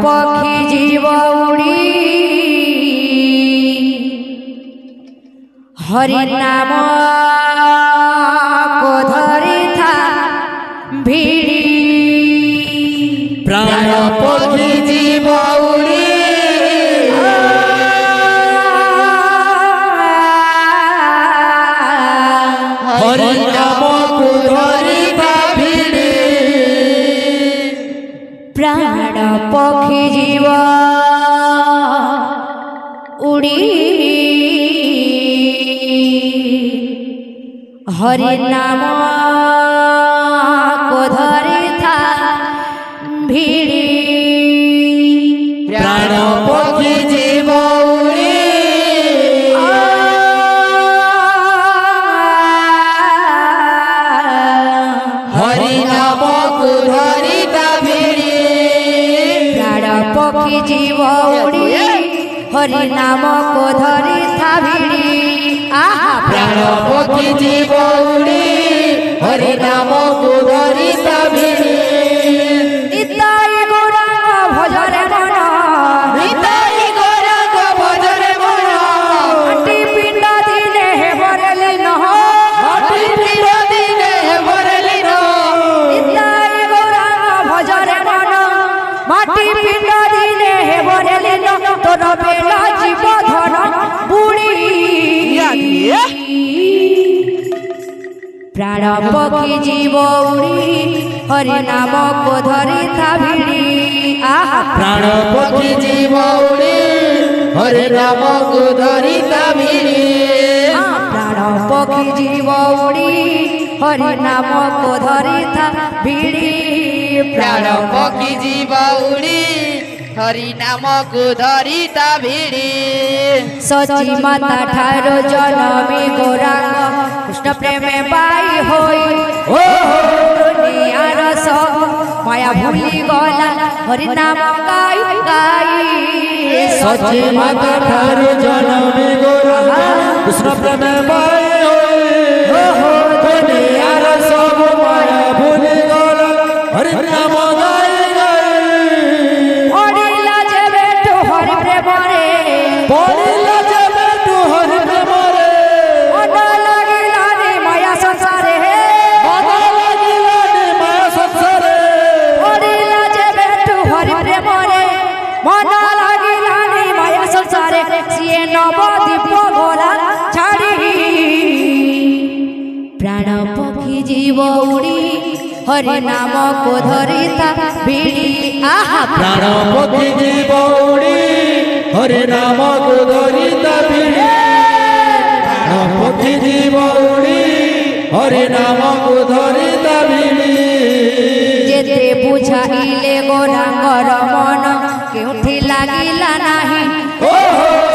पक्षी जीव उड़ी हरि नाम को धरी था भिड़ी प्राण पक्षी जीव उड़ी हरि नाम को धरी था भिड़ी प्राण पक्षी जीव उड़ी हरि नाम को धरी था भिड़ी प्राण पक्षी जीव उड़ी हरि नाम को धरी था भिड़ी प्राण पक्षी जीव उड़ी हरि नाम को धरी था भिड़ी प्राण पक्षी जीव उड़ी हरि नाम को धरी था भिड़ी निताई गौरांग भजरे मन निताई गौरांग भजरे मन अटी पिंड दिने हे भरली न अटी पिंड दिने हे भरली न निताई गौरांग भजरे मन माटी पिंड दिने हे भरली न तोर बेला जीव धन बुड़ी प्राण पक्षी जीव उड़ी हरि नाम को धरी था भिड़ी प्राण पक्षी जीव उड़ी हरि नाम को धरी था भिड़ी प्राण पक्षी जीव उड़ी हरि नाम को धरी था भिड़ी प्राण पक्षी जीव उड़ी हरि नाम को धरी था भिड़ी सची माता ठारो जनमी गौरांग कृष्ण प्रेम बाई होई दुनियार सब माया भूली गला हरि नाम गाई गाई सची माता ठारो जनमी गौरांग कृष्ण प्रेम बाई होई दुनियार सब माया भूली गला हरि नाम गाई गाई पड़िला जे बेटू हरि प्रेम रे पड़िला जे बेटू हरि प्रेम रे मन लागिला रे माया संसारे मन लागिला रे माया संसारे पड़िला जे बेटू हरि प्रेम रे मन लागिला रे माया संसारे सिए नवदीप गोला छाड़ी प्राण पक्षी जीव उड़ी हरि नाम को धरी था भिड़ी प्राण पक्षी जीव उड़ी हरि नाम को धरी था भिड़ी प्राण पक्षी जीव उड़ी हरि नाम को धरी था भिड़ी जेते बुझाइले गौरांगर मन केउठी लागिला नाही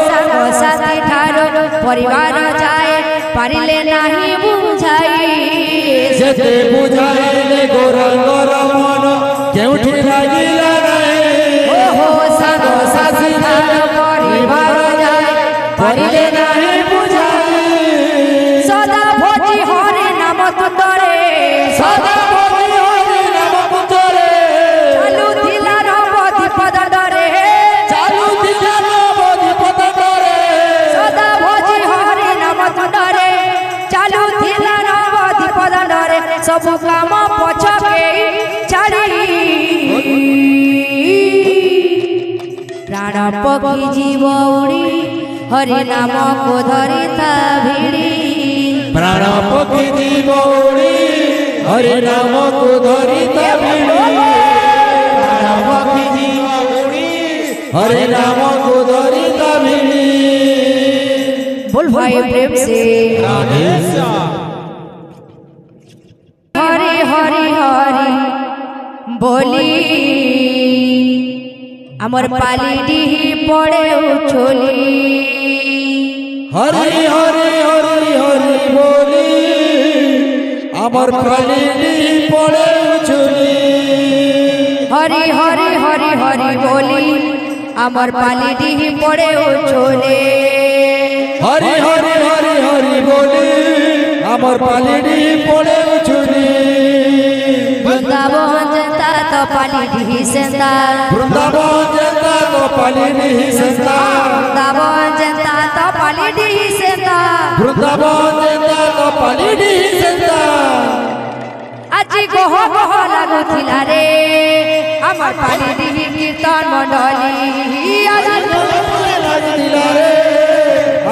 साग साथी ठारो परिवार जाए पारिले नाही बुझाई जेते बुझाइले गौरांगर मन केउठी लागिला नाही साग साथी ठारो परिवार जाए पारिले नाही बुझाई सदा भोजी हरि नाम तुतरे सदा भोजी हरि नाम तुतरे चालू थिला नवदीप दडरे चालू थिला नवदीप दडरे सदा भोजी हरि नाम तुतरे चालू थिला नवदीप दडरे सब काम पछके छाड़ी प्राण पक्षी जीव उड़ी हरि नाम को धरी था भिड़ी प्राण पक्षी जीव उड़ी हरि नाम को धरी था भिड़ी प्राण पक्षी जीव उड़ी हरि नाम को धरी था भिड़ी बोल भाई प्रेम से हरि हरि हरि बोली अमर पाली डीही पड़े उछोली हरि हरि हरि हरि बोली अमर पाली डीही पड़े उछोली हरि हरि हरि हरि बोली अमर पाली डीही पड़े उछोले हरि हरि हरि हरि बोली अमर पाली डीही पड़े उछोली वृंदावन जनता तो पाली डी सेंता वृंदावन जनता तो पाली डी सेंता वृंदावन जनता तो पाली डी सेंता वृंदावन जनता तो पाली डी सेंता আজি গহ গহ লাগুথিলা রে আমার পালি डी कीर्तन मंडली আজি লাগিলা রে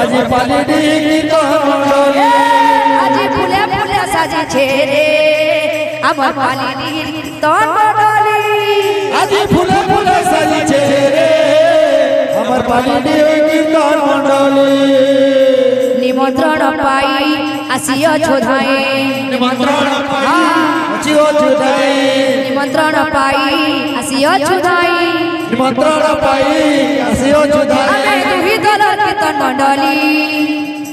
আজি পালি डी कीर्तन मंडली আজি ফুলে ফুলে সাজিছে রে আমার পালি डी कीर्तन मंडली আজি ফুলে ফুলে সাজিছে রে আমার পালি डी कीर्तन मंडली निमंत्रण पाई आसियो छोधाई निमंत्रण पाई आसियो छोधाई निमंत्रण पाई आसियो छोधाई निमंत्रण पाई आसियो छोधाई आमे दुही दल कीर्तन मंडली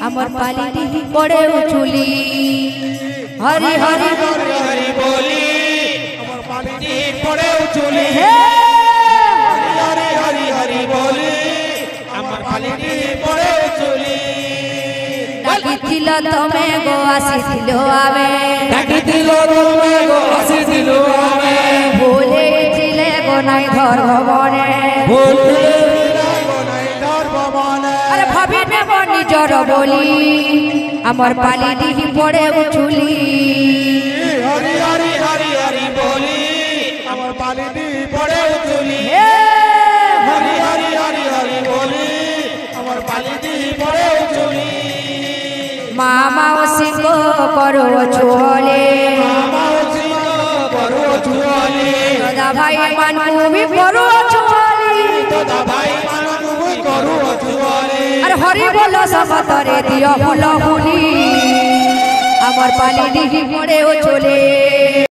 अमर पाली डी पड़े उछुली हरि हरि हरि बोली अमर पाली डी पड़े उछुली हे हरि हरि हरि बोली अमर पाली डी पड़े उछुली डाकिथिल तमे गो आसीथिलो आमे डाकिथिल तमे गो आसीथिलो आमे बोले थिले गो नाई धर्म बने बोले गो नाई धर्म बने अरे भाभी ने बनी जर बोली अमर पाली डी पड़े उछुली हरि हरि हरि हरि बोली अमर पाली डी पड़े उछुली हे हरि हरि हरि हरि बोली अमर पाली डी पड़े उछुली मामा सिंह करो छोले मामा सिंह करो छोले दादा भाई मानू भी करो छोले दादा भाई मानू भी करो छोले अरे हरि बोलो समतरे दियो फुल फुली अमर पाली डी पड़े छोले।